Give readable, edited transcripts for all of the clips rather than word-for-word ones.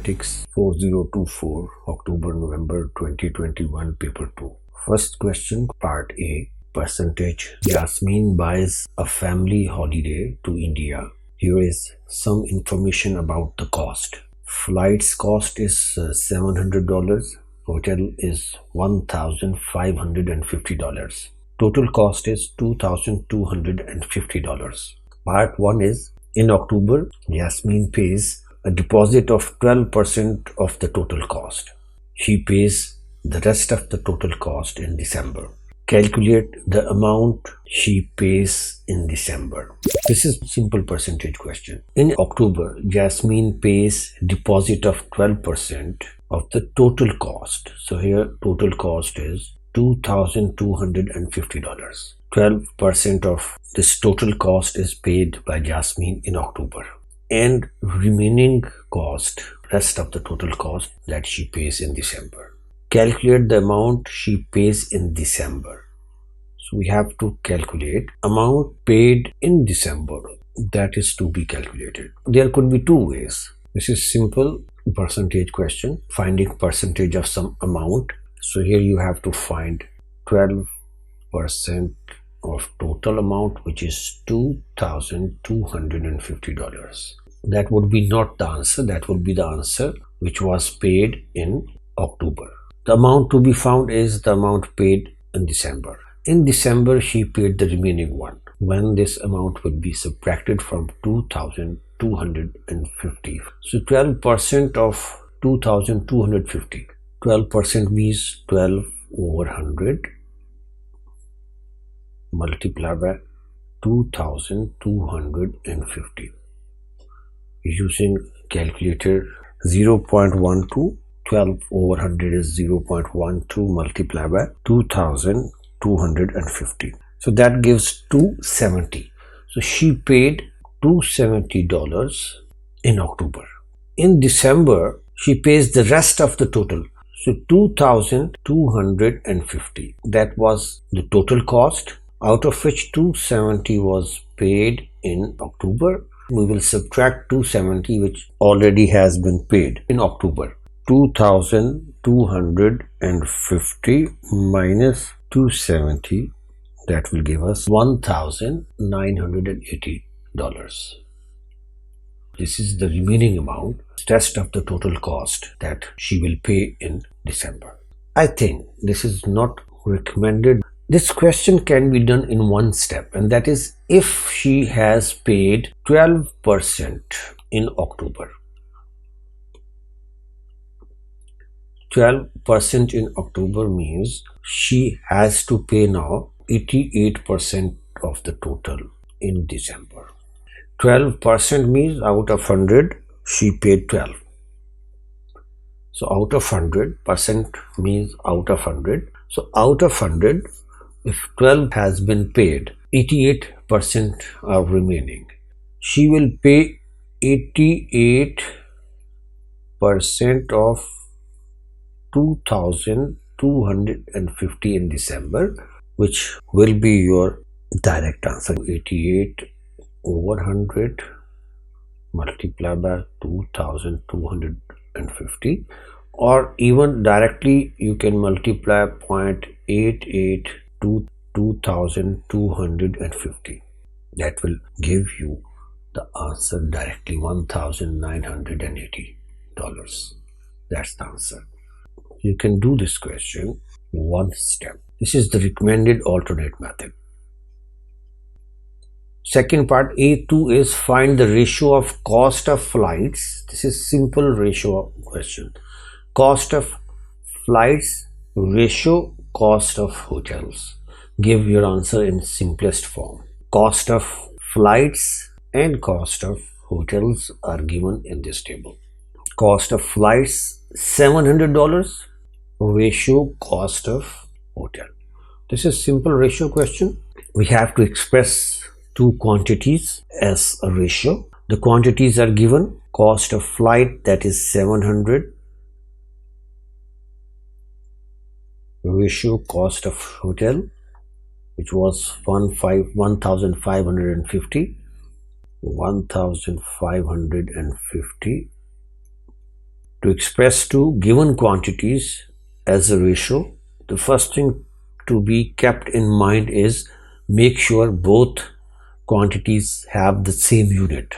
Mathematics 4024 October November 2021 Paper 2. First question, Part A. Percentage. Yasmin buys a family holiday to India. Here is some information about the cost. Flight's cost is $700. Hotel is $1,550. Total cost is $2,250. Part 1 is, in October, Yasmin pays a deposit of 12% of the total cost. She pays the rest of the total cost in December. Calculate the amount she pays in December. This is a simple percentage question. In October, Yasmin pays deposit of 12% of the total cost. So here total cost is $2,250. 12% of this total cost is paid by Yasmin in October, and remaining cost, rest of the total cost, that she pays in December. Calculate the amount she pays in December. So we have to calculate amount paid in December. That is to be calculated. There could be two ways. This is simple percentage question, finding percentage of some amount. So here you have to find 12% of total amount, which is $2,250. That would be not the answer. That would be the answer which was paid in October. The amount to be found is the amount paid in December. In December, she paid the remaining one, when this amount will be subtracted from 2,250. So 12% of 2,250. 12% means 12 over 100 multiplied by 2,250. Using calculator, 0.12, 12 over 100 is 0.12 multiplied by 2,250. So that gives 270. So she paid $270 in October. In December, she pays the rest of the total. So 2,250. That was the total cost, out of which 270 was paid in October. We will subtract 270, which already has been paid in October. 2,250 minus 270, that will give us $1,980. This is the remaining amount, rest of the total cost that she will pay in December. I think this is not recommended. This question can be done in one step, and that is if she has paid 12% in October. 12% in October means she has to pay now 88% of the total in December. 12% means out of 100 she paid 12. So out of 100% means out of 100. So out of 100, if 12 has been paid, 88% are remaining. She will pay 88% of 2,250 in December, which will be your direct answer. 88 over 100 multiplied by 2,250, or even directly you can multiply 0.88 to 2,250. That will give you the answer directly, $1,980. That's the answer. You can do this question one step. This is the recommended alternate method. Second part, A2, is find the ratio of cost of flights. This is simple ratio question. Cost of flights, ratio cost of hotels. Give your answer in simplest form. Cost of flights and cost of hotels are given in this table. Cost of flights $700, ratio cost of hotel. This is simple ratio question. We have to express two quantities as a ratio. The quantities are given. Cost of flight, that is 700, ratio cost of hotel, which was 1,550 To express two given quantities as a ratio, the first thing to be kept in mind is make sure both quantities have the same unit,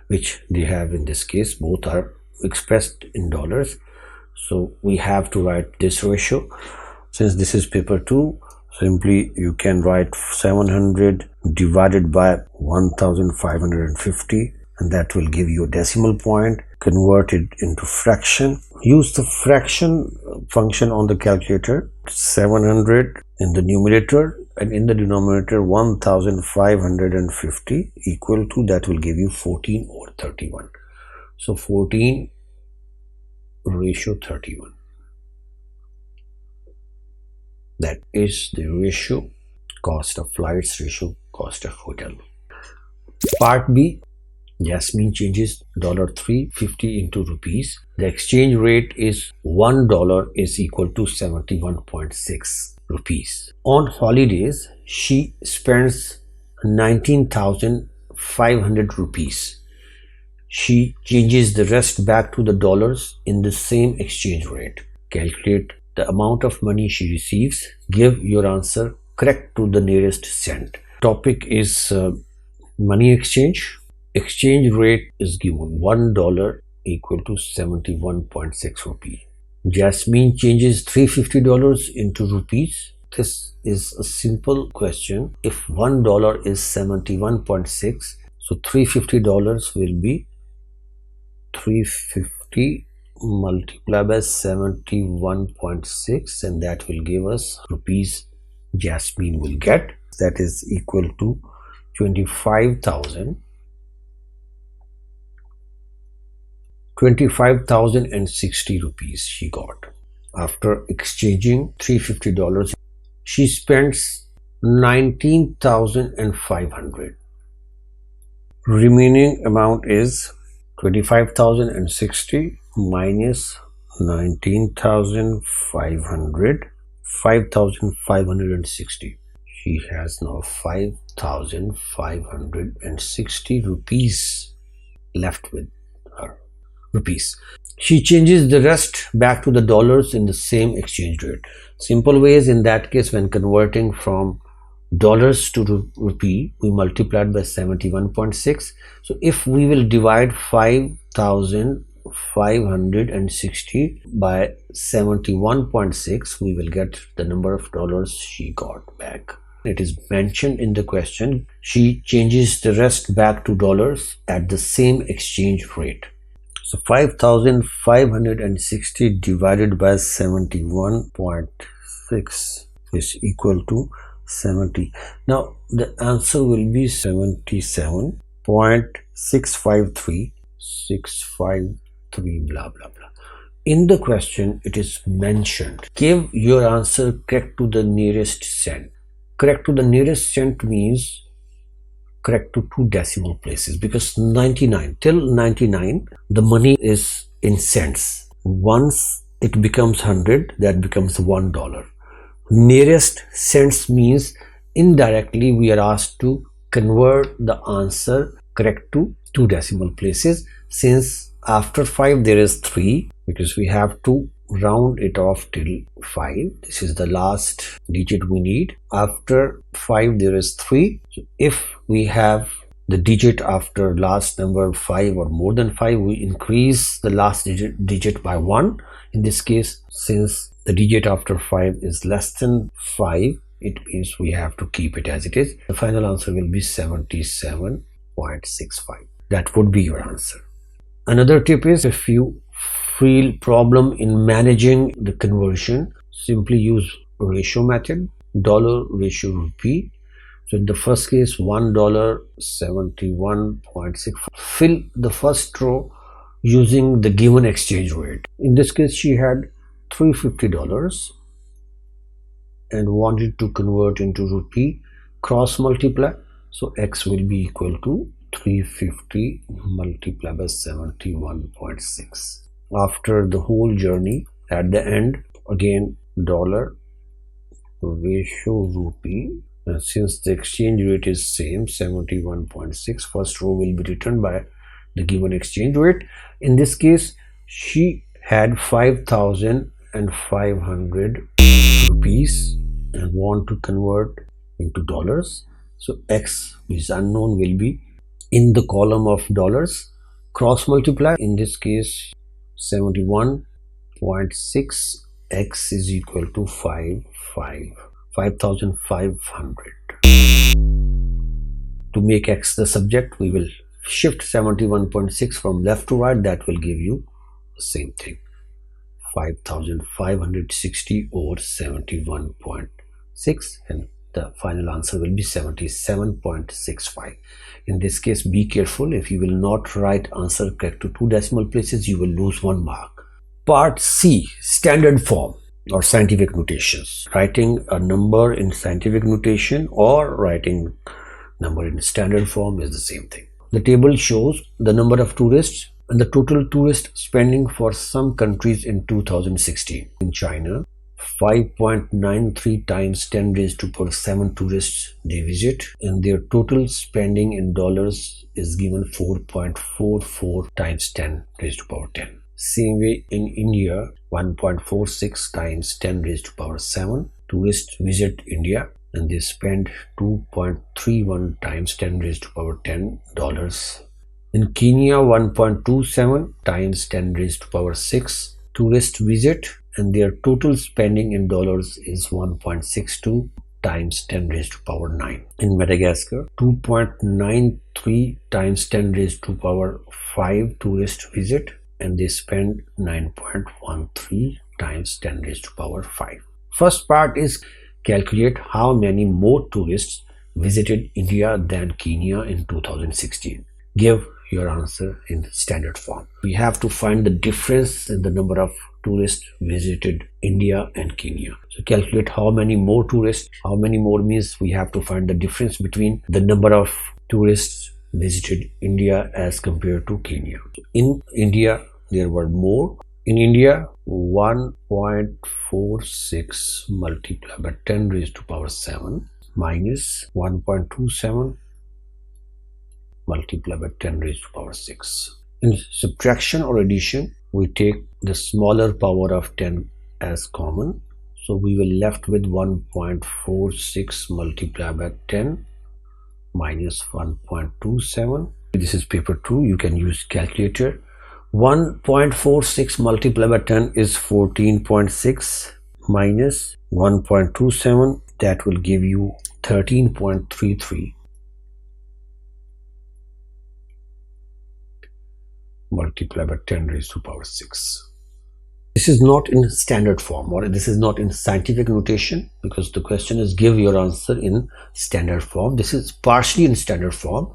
which they have in this case. Both are expressed in dollars. So we have to write this ratio. Since this is paper 2, simply you can write 700 divided by 1550, and that will give you a decimal point. Convert it into fraction. Use the fraction function on the calculator. 700 in the numerator and in the denominator 1550 equal to, that will give you 14 over 31. So 14 ratio 31. That is the ratio cost of flights ratio cost of hotel. Part B, Jasmine changes $3.50 into rupees. The exchange rate is $1 is equal to 71.6 rupees. On holidays, she spends 19,500 rupees. She changes the rest back to the dollars in the same exchange rate. Calculate the amount of money she receives. Give your answer correct to the nearest cent. Topic is money exchange. Exchange rate is given $1 equal to 71.6 rupees. Jasmine changes $350 into rupees. This is a simple question. If $1 is 71.6, so $350 will be 350 multiplied by 71.6, and that will give us rupees Jasmine will get. That is equal to 25,060 rupees she got. After exchanging $350, she spends 19,500. Remaining amount is 25,060 minus 19,500, 5,560. She has now 5,560 rupees left with her. Rupees. She changes the rest back to the dollars in the same exchange rate. Simple ways in that case, when converting from dollars to rupee, we multiplied by 71.6. So if we will divide 5,560 by 71.6, we will get the number of dollars she got back. It is mentioned in the question, she changes the rest back to dollars at the same exchange rate. So 5,560 divided by 71.6 is equal to 70. Now the answer will be 77.653 blah blah blah. In the question it is mentioned, give your answer correct to the nearest cent. Correct to the nearest cent means correct to two decimal places, because 99 till 99 the money is in cents. Once it becomes 100, that becomes $1. Nearest cents means indirectly we are asked to convert the answer correct to two decimal places. Since after 5 there is 3, because we have to round it off till 5. This is the last digit we need. After 5 there is 3. So if we have the digit after last number 5 or more than 5, we increase the last digit by 1. In this case, since the digit after 5 is less than 5, it means we have to keep it as it is. The final answer will be 77.65. That would be your answer. Another tip is, if you feel problem in managing the conversion, simply use ratio method, dollar ratio rupee. So in the first case, $1 71.6. Fill the first row using the given exchange rate. In this case, she had $350 and wanted to convert into rupee. Cross multiply, so x will be equal to 350 multiplied by 71.6. After the whole journey, at the end, again dollar ratio rupee, and since the exchange rate is same 71.6, first row will be written by the given exchange rate. In this case, she had 5,500 rupees and want to convert into dollars. So X is unknown, will be in the column of dollars. Cross multiply, in this case 71.6, X is equal to 5,500. To make X the subject, we will shift 71.6 from left to right. That will give you the same thing, 5,560 over 71.6, and the final answer will be 77.65. In this case, be careful. If you will not write answer correct to 2 decimal places, you will lose 1 mark. Part C, standard form or scientific notations. Writing a number in scientific notation or writing number in standard form is the same thing. The table shows the number of tourists and the total tourist spending for some countries in 2016. In China, 5.93 times 10 raised to power 7 tourists they visit, and their total spending in dollars is given 4.44 times 10 raised to power 10. Same way in India, 1.46 times 10 raised to power 7 tourists visit India and they spend 2.31 times 10 raised to power 10 dollars. In Kenya, 1.27 times 10 raised to power 6 tourists visit and their total spending in dollars is 1.62 times 10 raised to power 9. In Madagascar, 2.93 times 10 raised to power 5 tourists visit and they spend 9.13 times 10 raised to power 5. First part is calculate how many more tourists visited India than Kenya in 2016. Give your answer in standard form. We have to find the difference in the number of tourists visited India and Kenya. So calculate how many more tourists. How many more means we have to find the difference between the number of tourists visited India as compared to Kenya. In India, there were more. In India, 1.46 multiplied by 10 raised to power 7 minus 1.27 multiplied by 10 raised to power 6. In subtraction or addition, we take the smaller power of 10 as common. So we will left with 1.46 multiplied by 10 minus 1.27. This is paper 2. You can use calculator. 1.46 multiplied by 10 is 14.6 minus 1.27. That will give you 13.33 multiplied by 10 raised to power 6. This is not in standard form or this is not in scientific notation because the question is give your answer in standard form. This is partially in standard form.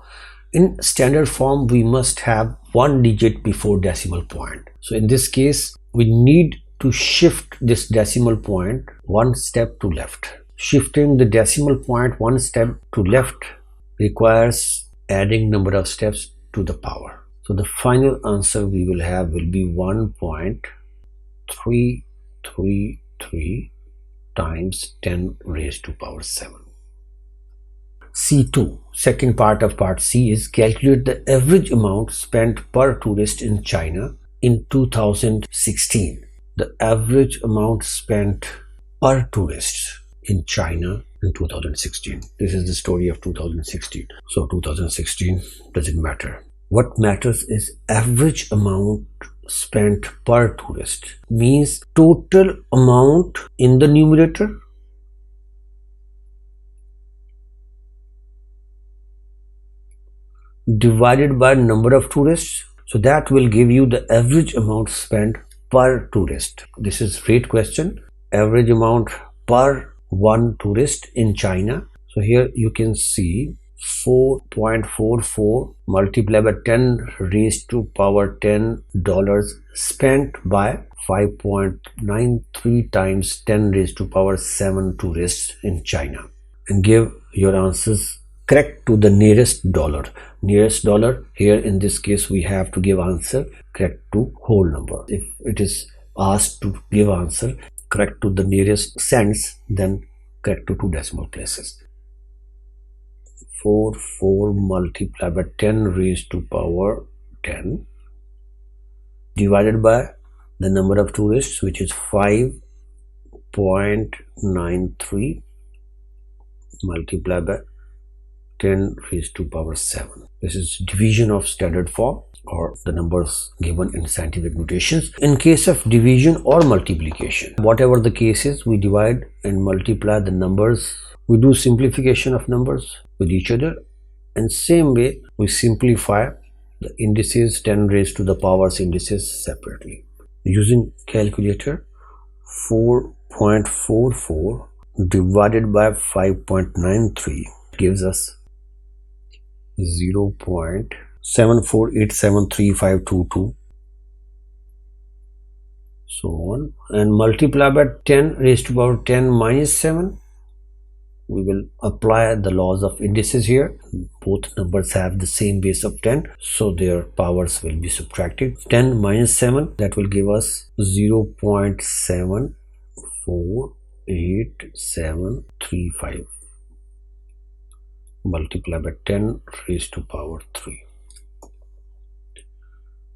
In standard form, we must have 1 digit before decimal point. So in this case, we need to shift this decimal point 1 step to left. Shifting the decimal point 1 step to left requires adding number of steps to the power. So the final answer we will have will be 1.333 times 10 raised to power 7. C2, second part of part C, is calculate the average amount spent per tourist in China in 2016. The average amount spent per tourist in China in 2016. This is the story of 2016. So 2016 doesn't matter. What matters is average amount spent per tourist, means total amount in the numerator divided by number of tourists. So that will give you the average amount spent per tourist. This is great question. Average amount per one tourist in China. So here you can see 4.44 multiplied by 10 raised to power 10 dollars spent by 5.93 times 10 raised to power 7 tourists in China, and give your answers correct to the nearest dollar. Nearest dollar, here in this case we have to give answer correct to whole number. If it is asked to give answer correct to the nearest cents, then correct to 2 decimal places. 4 multiplied by 10 raised to power 10 divided by the number of tourists, which is 5.93 multiplied by 10 raised to power 7. This is division of standard form, or the numbers given in scientific notations. In case of division or multiplication, whatever the case is, we divide and multiply the numbers. We do simplification of numbers with each other, and same way we simplify the indices, 10 raised to the powers indices separately. Using calculator, 4.44 divided by 5.93 gives us 0.74873522, so on, and multiply by 10 raised to power 10 minus 7. We will apply the laws of indices here. Both numbers have the same base of 10, so their powers will be subtracted. 10 minus 7, that will give us 0.748735 multiplied by 10 raised to power 3.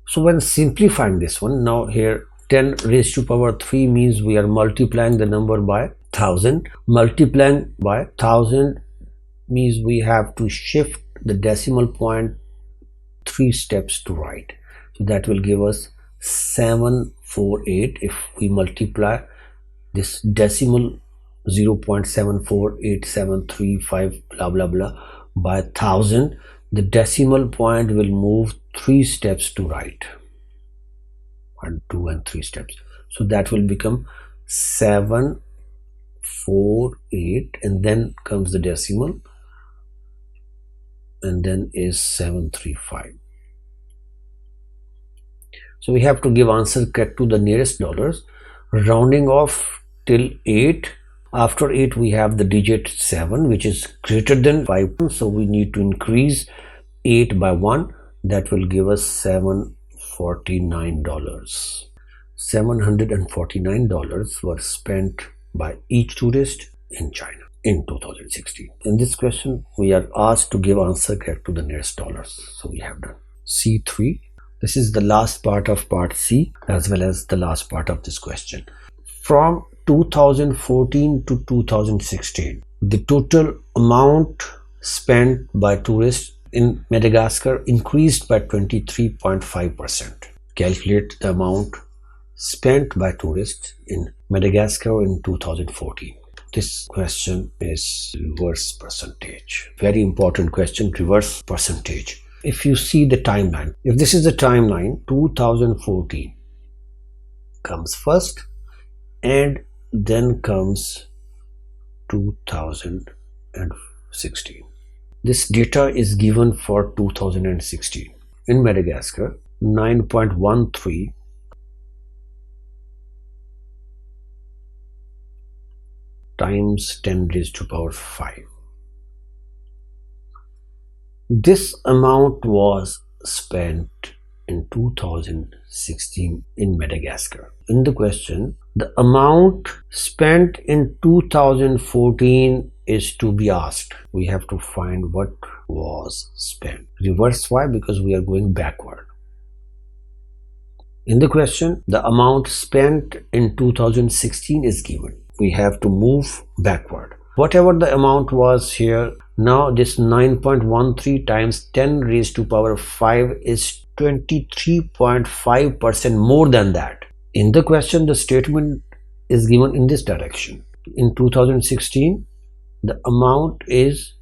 So when simplifying this one, now here 10 raised to power 3 means we are multiplying the number by 1000. Multiplying by 1000 means we have to shift the decimal point 3 steps to right. So that will give us 748. If we multiply this decimal 0.748735 blah blah blah by 1000, the decimal point will move 3 steps to right, 1, 2 and 3 steps. So that will become 748, and then comes the decimal, and then is 735. So we have to give answer correct to the nearest dollars, rounding off till 8. After 8 we have the digit 7, which is greater than 5, so we need to increase 8 by 1. That will give us $749. $749 were spent by each tourist in China in 2016. In this question we are asked to give answer correct to the nearest dollars, so we have done C3. This is the last part of part C, as well as the last part of this question. From 2014 to 2016, the total amount spent by tourists in Madagascar increased by 23.5%. Calculate the amount spent by tourists in Madagascar in 2014. This question is reverse percentage. Very important question, reverse percentage. If you see the timeline, if this is the timeline, 2014 comes first, and then comes 2016. This data is given for 2016. In Madagascar, 9.13 times 10 raised to power 5. This amount was spent in 2016 in Madagascar. In the question, the amount spent in 2014 is to be asked. We have to find what was spent. Reverse, why? Because we are going backward. In the question, the amount spent in 2016 is given. We have to move backward. Whatever the amount was here, now this 9.13 times 10 raised to power 5 is 23.5% more than that. In the question, the statement is given in this direction. In 2016, the amount is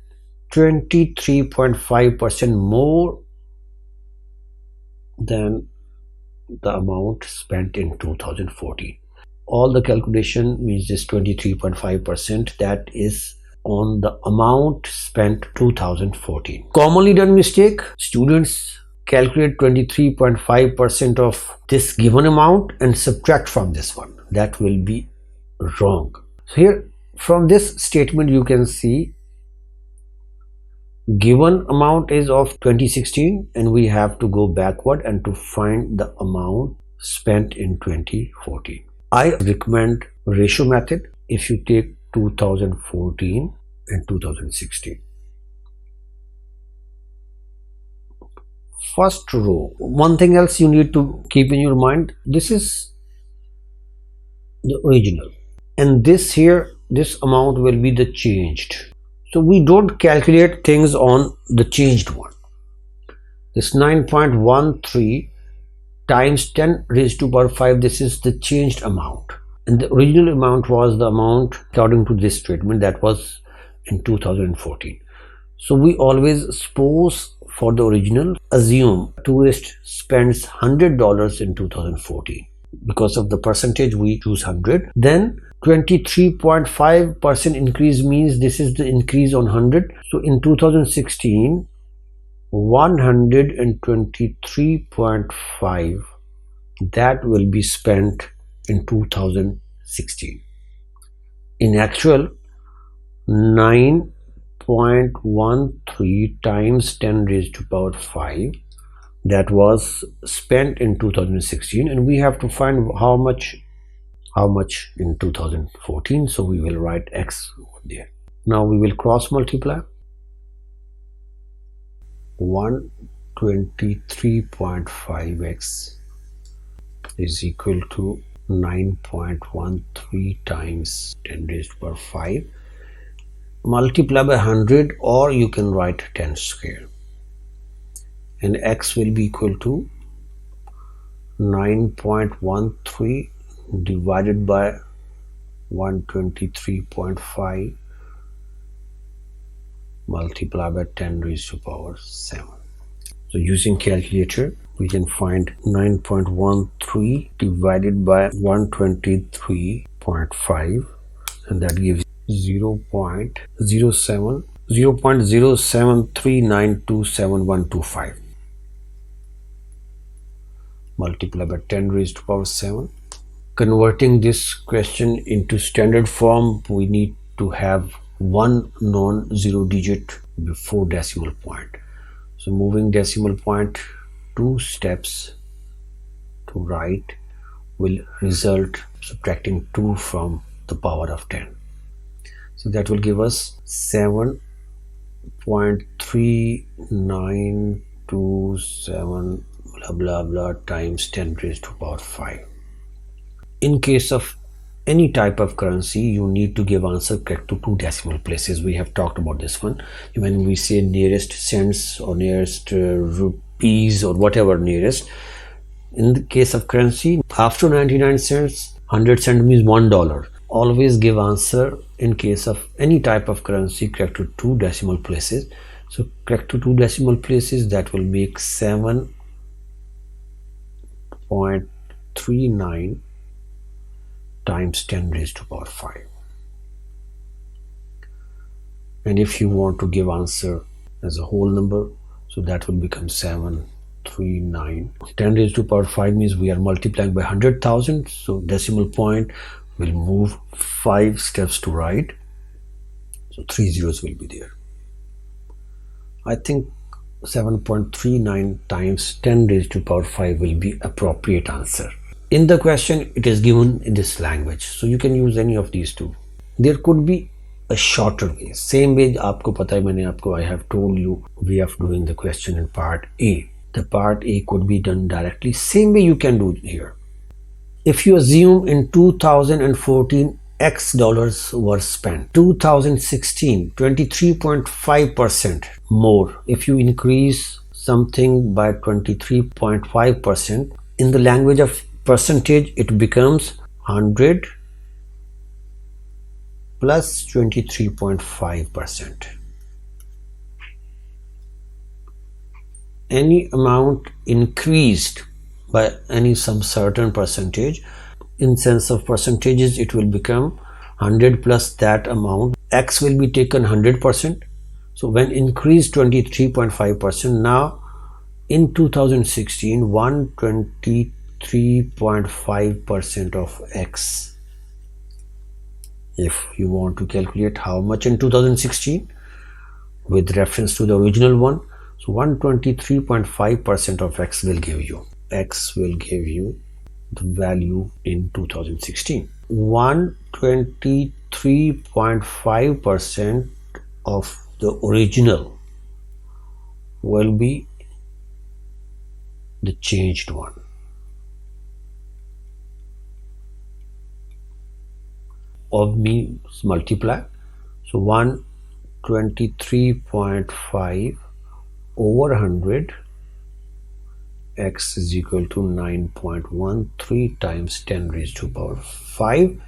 23.5% more than the amount spent in 2014. All the calculation means this 23.5%, that is on the amount spent 2014. Commonly done mistake, students calculate 23.5% of this given amount and subtract from this one. That will be wrong. So here from this statement you can see given amount is of 2016 and we have to go backward and to find the amount spent in 2014. I recommend ratio method if you take 2014 and 2016. First row. One thing else you need to keep in your mind, this is the original, and this here, this amount will be the changed. So we don't calculate things on the changed one. This 9.13 times 10 raised to power 5, this is the changed amount, and the original amount was the amount according to this statement that was in 2014. So we always suppose for the original, assume tourist spends $100 in 2014. Because of the percentage, we choose 100. Then 23.5% increase means this is the increase on 100. So in 2016, 123.5 that will be spent in 2016. In actual, 9.13 times 10 raised to power 5 that was spent in 2016, and we have to find how much in 2014. So we will write x over there. Now we will cross multiply. 123.5x is equal to 9.13 times 10 raised to power 5. Multiply by 100, or you can write 10 square, and x will be equal to 9.13 divided by 123.5 multiply by 10 raised to power 7. So using calculator, we can find 9.13 divided by 123.5, and that gives 0.073927125 multiply by 10 raised to power 7. Converting this question into standard form, we need to have one non-zero digit before decimal point. So moving decimal point 2 steps to right will result subtracting 2 from the power of 10. So that will give us 7.3927 blah blah blah times 10 raised to power 5. In case of any type of currency, you need to give answer correct to 2 decimal places. We have talked about this one. When we say nearest cents or nearest rupees or whatever nearest, in the case of currency, after 99 cents, 100 cents means $1. Always give answer in case of any type of currency correct to 2 decimal places. So correct to 2 decimal places, that will make 7.39 times 10 raised to power 5. And if you want to give answer as a whole number, so that will become 739. 10 raised to power 5 means we are multiplying by 100,000, so decimal point will move 5 steps to right, so 3 zeros will be there. I think 7.39 times 10 raised to power 5 will be appropriate answer. In the question, it is given in this language, so you can use any of these two. There could be a shorter way. Same way आपको पता है, मैंने आपको I have told you way of doing the question in part A. The part A could be done directly. Same way you can do here. If you assume in 2014 X dollars were spent, 2016 23.5% more. If you increase something by 23.5%, in the language of percentage, it becomes 100 plus 23.5%. Any amount increased by some certain percentage, in sense of percentages, it will become 100 plus that amount. X will be taken 100%. So when increased 23.5%, now in 2016, 123.5% of X. If you want to calculate how much in 2016 with reference to the original one, so 123.5% of X will give you. X will give you the value in 2016. 123.5% of the original will be the changed one. of means multiply. So 123.5 over 100, x is equal to 9.13 times 10 raised to power 5,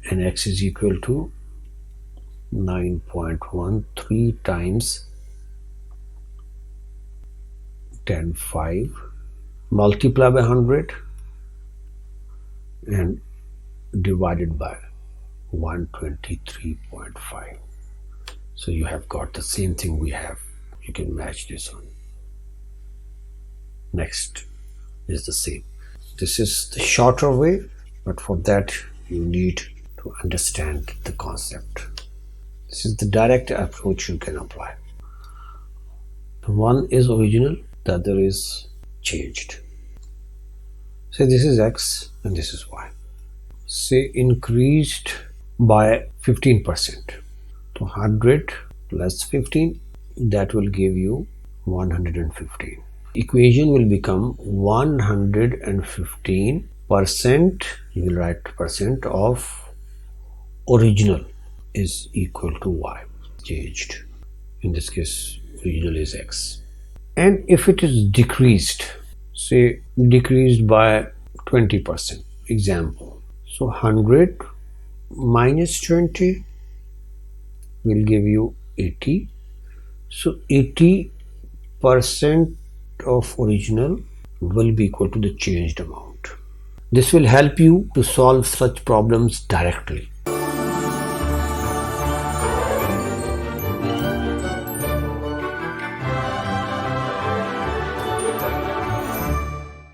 and x is equal to 9.13 times 10 5, multiply by 100 and divided by 123.5. So you have got the same thing we have. You can match this one. Next is the same. This is the shorter way, but for that you need to understand the concept. This is the direct approach you can apply. One is original, the other is changed. Say this is x and this is y. Say increased by 15%. So 100 plus 15, that will give you 115. Equation will become 115%, you will write percent of original is equal to y, changed. In this case, original is x. And if it is decreased, say decreased by 20%, example. So 100 minus 20 will give you 80. So 80% of original will be equal to the changed amount. This will help you to solve such problems directly.